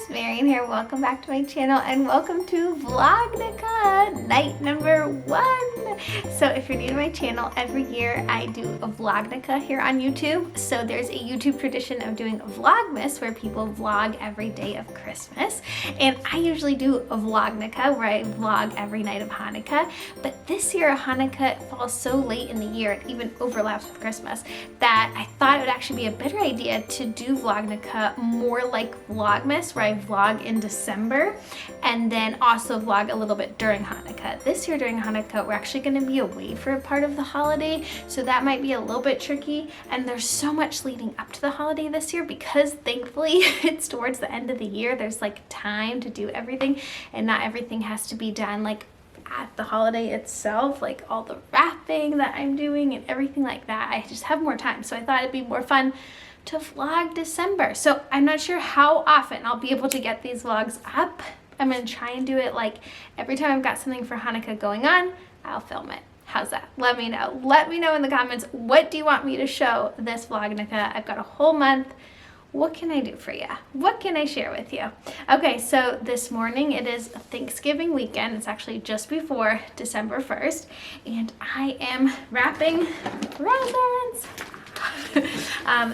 Marian here. Welcome back to my channel and welcome to VLOGnukkah night number 1. So if you're new to my channel, every year I do a VLOGnukkah here on YouTube. So there's a YouTube tradition of doing a Vlogmas where people vlog every day of Christmas. And I usually do a VLOGnukkah where I vlog every night of Hanukkah. But this year Hanukkah falls so late in the year, it even overlaps with Christmas, that I thought it would actually be a better idea to do VLOGnukkah more like Vlogmas, where I vlog in December and then also vlog a little bit during Hanukkah. This year during Hanukkah, we're actually going to be away for a part of the holiday, so that might be a little bit tricky. And there's so much leading up to the holiday this year because thankfully it's towards the end of the year. There's like time to do everything and not everything has to be done like at the holiday itself, like all the wrapping that I'm doing and everything like that. I just have more time, so I thought it'd be more fun to vlog December. So I'm not sure how often I'll be able to get these vlogs up. I'm gonna try and do it like every time I've got something for Hanukkah going on, I'll film it. How's that? Let me know. Let me know in the comments, what do you want me to show this VLOGnukkah? I've got a whole month. What can I do for you? What can I share with you? Okay, so this morning it is Thanksgiving weekend. It's actually just before December 1st, and I am wrapping presents.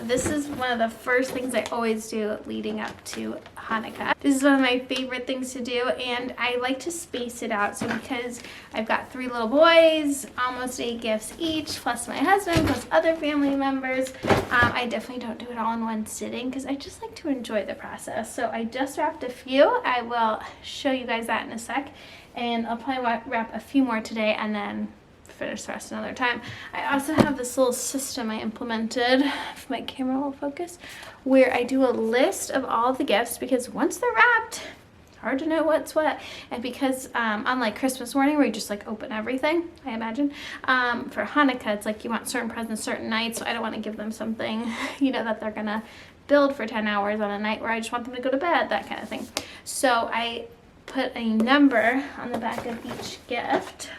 This is one of the first things I always do leading up to Hanukkah. This is one of my favorite things to do, and I like to space it out. So because I've got 3 little boys, almost 8 gifts each, plus my husband, plus other family members, I definitely don't do it all in one sitting because I just like to enjoy the process. So I just wrapped a few. I will show you guys that in a sec, and I'll probably wrap a few more today and then finish the rest another time. I also have this little system I implemented, if my camera will focus, where I do a list of all the gifts because once they're wrapped, it's hard to know what's what. And because unlike Christmas morning where you just like open everything, I imagine, for Hanukkah it's like you want certain presents certain nights, so I don't want to give them something, you know, that they're gonna build for 10 hours on a night where I just want them to go to bed, that kind of thing. So I put a number on the back of each gift.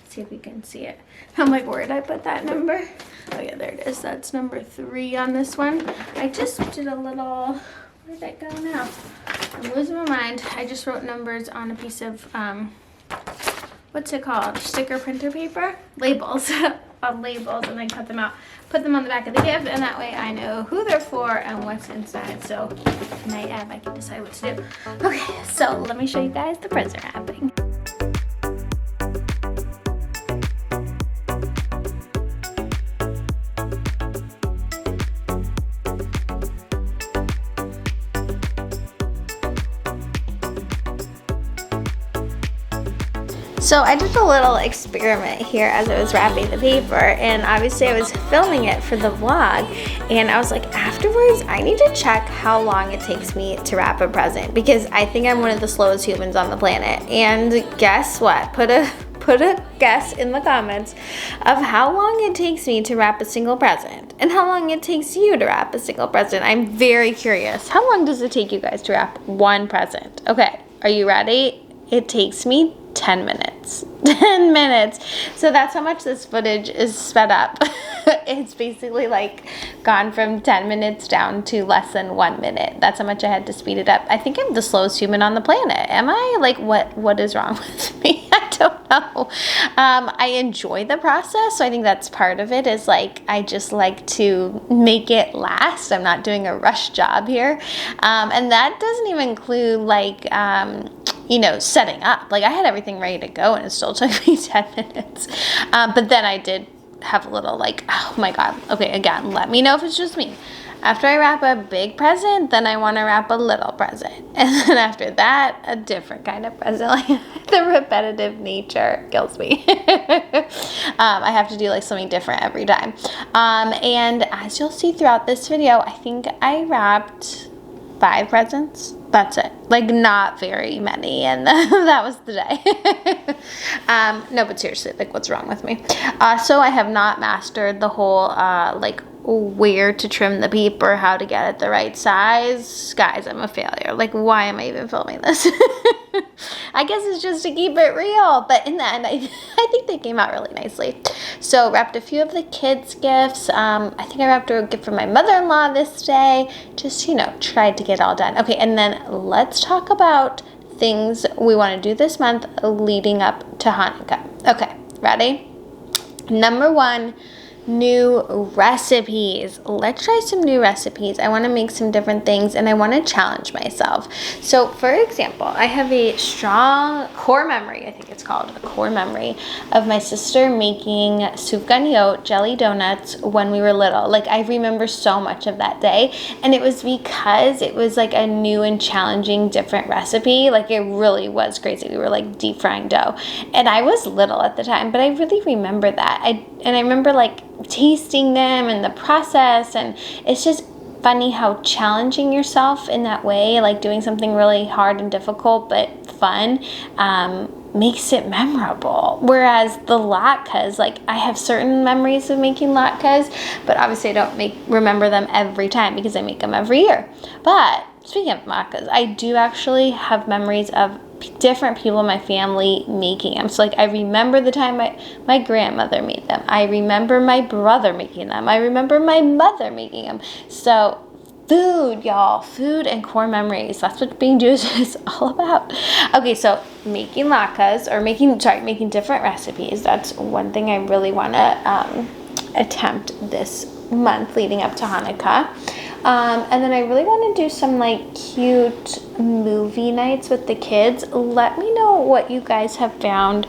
See if we can see it. I'm like, where did I put that number? Oh yeah, there it is. That's number 3 on this one. I just did a little, where did it go now? I'm losing my mind. I just wrote numbers on a piece of, what's it called? Sticker printer paper? Labels. On labels, and then cut them out. Put them on the back of the gift, and that way I know who they're for and what's inside. So tonight I can decide what to do. Okay, so let me show you guys the present wrapping. So I did a little experiment here as I was wrapping the paper, and obviously I was filming it for the vlog, and I was like, afterwards I need to check how long it takes me to wrap a present because I think I'm one of the slowest humans on the planet. And guess what? Put a guess in the comments of how long it takes me to wrap a single present and how long it takes you to wrap a single present. I'm very curious. How long does it take you guys to wrap one present? Okay, are you ready? It takes me 10 minutes. 10 minutes. So that's how much this footage is sped up. It's basically like gone from 10 minutes down to less than 1 minute. That's how much I had to speed it up. I think I'm the slowest human on the planet. Am I? Like, what is wrong with me? I don't know. I enjoy the process, so I think that's part of it, is like I just like to make it last. I'm not doing a rush job here. And that doesn't even include like you know, setting up. Like I had everything ready to go and it still took me 10 minutes. But then I did have a little like, oh my God. Okay, again, let me know if it's just me. After I wrap a big present, then I want to wrap a little present. And then after that, a different kind of present. Like the repetitive nature kills me. I have to do like something different every time. And as you'll see throughout this video, I think I wrapped 5 presents. That's it. Like not very many, and that was the day. No, but seriously, like what's wrong with me? So I have not mastered the whole like where to trim the paper, how to get it the right size. Guys, I'm a failure. Like, why am I even filming this? I guess it's just to keep it real, but in the end, I think they came out really nicely. So wrapped a few of the kids' gifts. I think I wrapped a gift for my mother-in-law this day. Just, you know, tried to get it all done. Okay, and then let's talk about things we want to do this month leading up to Hanukkah. Okay, ready? Number one, new recipes. Let's try some new recipes. I want to make some different things and I want to challenge myself. So for example, I have a strong core memory, I think it's called a core memory, of my sister making sufganiyot jelly donuts when we were little. Like, I remember so much of that day, and it was because it was like a new and challenging different recipe. Like, it really was crazy. We were like deep frying dough, and I was little at the time, but I really remember that. I remember like tasting them and the process, and it's just funny how challenging yourself in that way, like doing something really hard and difficult but fun, makes it memorable. Whereas the latkes, like, I have certain memories of making latkes, but obviously I don't remember them every time because I make them every year. But speaking of latkes, I do actually have memories of different people in my family making them. So like, I remember the time my grandmother made them. I remember my brother making them. I remember my mother making them. So food, y'all, food and core memories. That's what being Jewish is all about. Okay, so making latkes, or making different recipes. That's one thing I really want to attempt this month leading up to Hanukkah. And then I really want to do some like cute movie nights with the kids. Let me know what you guys have found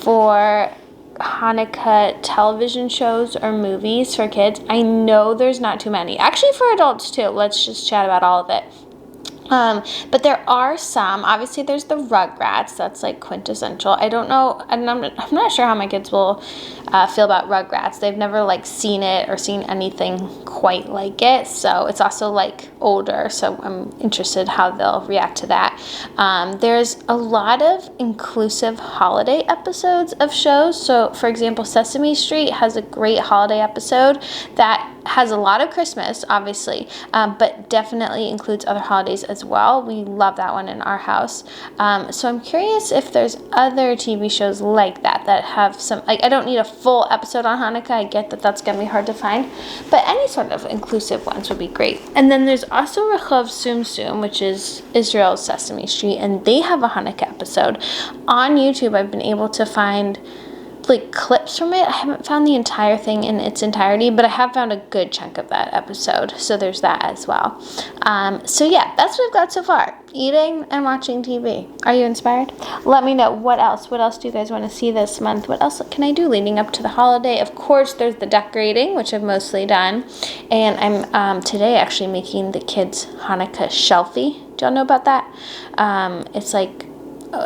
for Hanukkah television shows or movies for kids. I know there's not too many. Actually, for adults too. Let's just chat about all of it. But there are some. Obviously, there's the Rugrats. That's like quintessential. I don't know, and I'm not sure how my kids will feel about Rugrats. They've never like seen it or seen anything quite like it. So it's also like older. So I'm interested how they'll react to that. There's a lot of inclusive holiday episodes of shows. So for example, Sesame Street has a great holiday episode that has a lot of Christmas, obviously, but definitely includes other holidays as well. We love that one in our house. So I'm curious if there's other TV shows like that have some, like, I don't need a full episode on Hanukkah. I get that that's going to be hard to find, but any sort of inclusive ones would be great. And then there's also Rehov Sum Sum, which is Israel's Sesame Street, and they have a Hanukkah episode. On YouTube, I've been able to find like clips from it. I haven't found the entire thing in its entirety, but I have found a good chunk of that episode. So there's that as well. So yeah, that's what I've got so far. Eating and watching TV. Are you inspired? Let me know what else do you guys want to see this month? What else can I do leading up to the holiday? Of course, there's the decorating, which I've mostly done. And I'm today actually making the kids Hanukkah shelfie. Do y'all know about that? It's like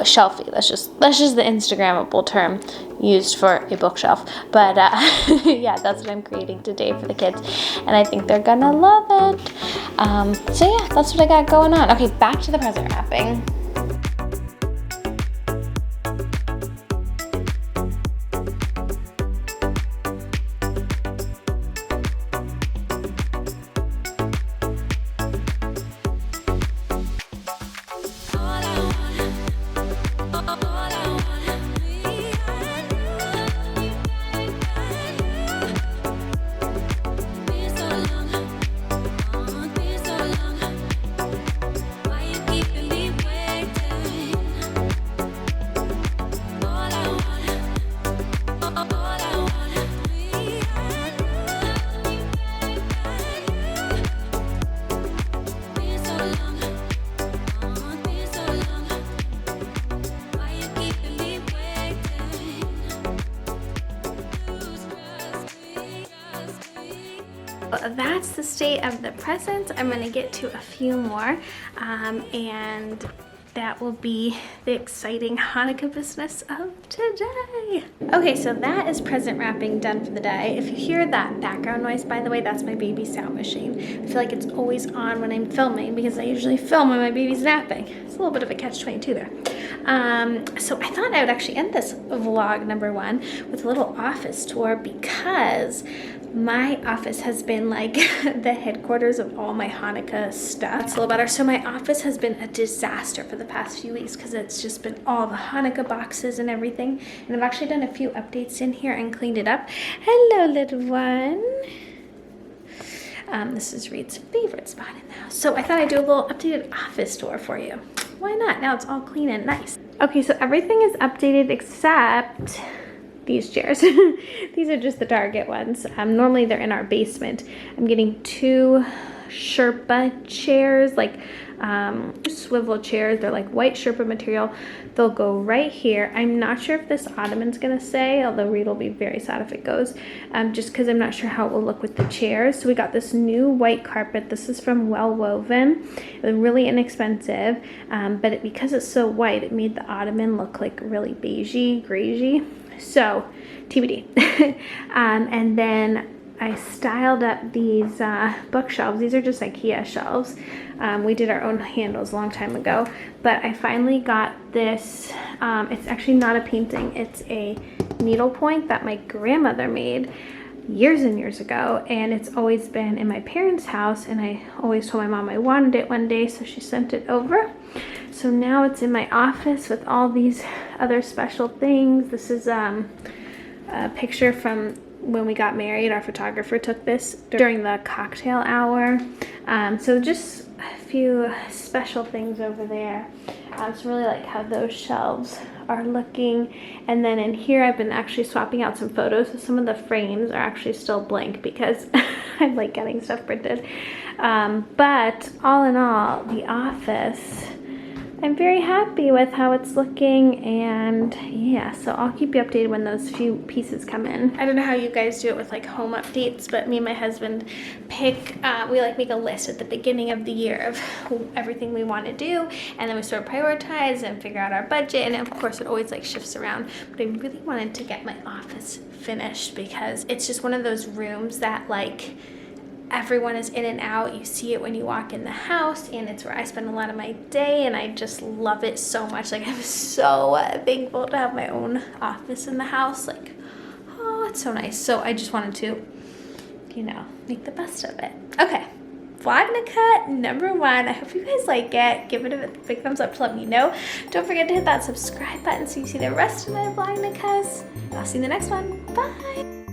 shelfie. That's just the Instagrammable term used for a bookshelf. But yeah, that's what I'm creating today for the kids, and I think they're gonna love it. So yeah, that's what I got going on. Okay, back to the present wrapping. That's the state of the presents. I'm going to get to a few more, and that will be the exciting Hanukkah business of today. Okay, so that is present wrapping done for the day. If you hear that background noise, by the way, that's my baby's sound machine. I feel like it's always on when I'm filming because I usually film when my baby's napping. It's a little bit of a catch-22 there. So I thought I would actually end this vlog number 1 with a little office tour, because my office has been like the headquarters of all my Hanukkah stuff. It's a little better. So my office has been a disaster for the past few weeks because it's just been all the Hanukkah boxes and everything. And I've actually done a few updates in here and cleaned it up. Hello, little one. This is Reed's favorite spot in the house. So I thought I'd do a little updated office tour for you. Why not? Now it's all clean and nice. Okay, so everything is updated except these chairs. These are just the Target ones. Normally they're in our basement. I'm getting 2 Sherpa chairs, like swivel chairs. They're like white Sherpa material. They'll go right here. I'm not sure if this ottoman's gonna stay, although Reed will be very sad if it goes, just because I'm not sure how it will look with the chairs. So we got this new white carpet. This is from Well Woven. It was really inexpensive, but because it's so white, it made the ottoman look like really beigey, greigey. So TBD. And then I styled up these bookshelves. These are just IKEA shelves. We did our own handles a long time ago, but I finally got this. It's actually not a painting. It's a needlepoint that my grandmother made years and years ago, and it's always been in my parents' house, and I always told my mom I wanted it one day, so she sent it over. So now it's in my office with all these other special things. This is a picture from when we got married. Our photographer took this during the cocktail hour. So just a few special things over there. It's really like how those shelves are looking. And then in here I've been actually swapping out some photos. So some of the frames are actually still blank because I like getting stuff printed. But all in all, the office, I'm very happy with how it's looking, and yeah, so I'll keep you updated when those few pieces come in. I don't know how you guys do it with like home updates, but me and my husband we like make a list at the beginning of the year of everything we want to do, and then we sort of prioritize and figure out our budget, and of course it always like shifts around. But I really wanted to get my office finished because it's just one of those rooms that like everyone is in and out. You see it when you walk in the house, and it's where I spend a lot of my day, and I just love it so much. Like, I'm so thankful to have my own office in the house. Like, oh, it's so nice. So I just wanted to, you know, make the best of it. Okay, VLOGnukkah number 1. I hope you guys like it. Give it a big thumbs up to let me know. Don't forget to hit that subscribe button so you see the rest of my VLOGnukkahs. I'll see you in the next one. Bye.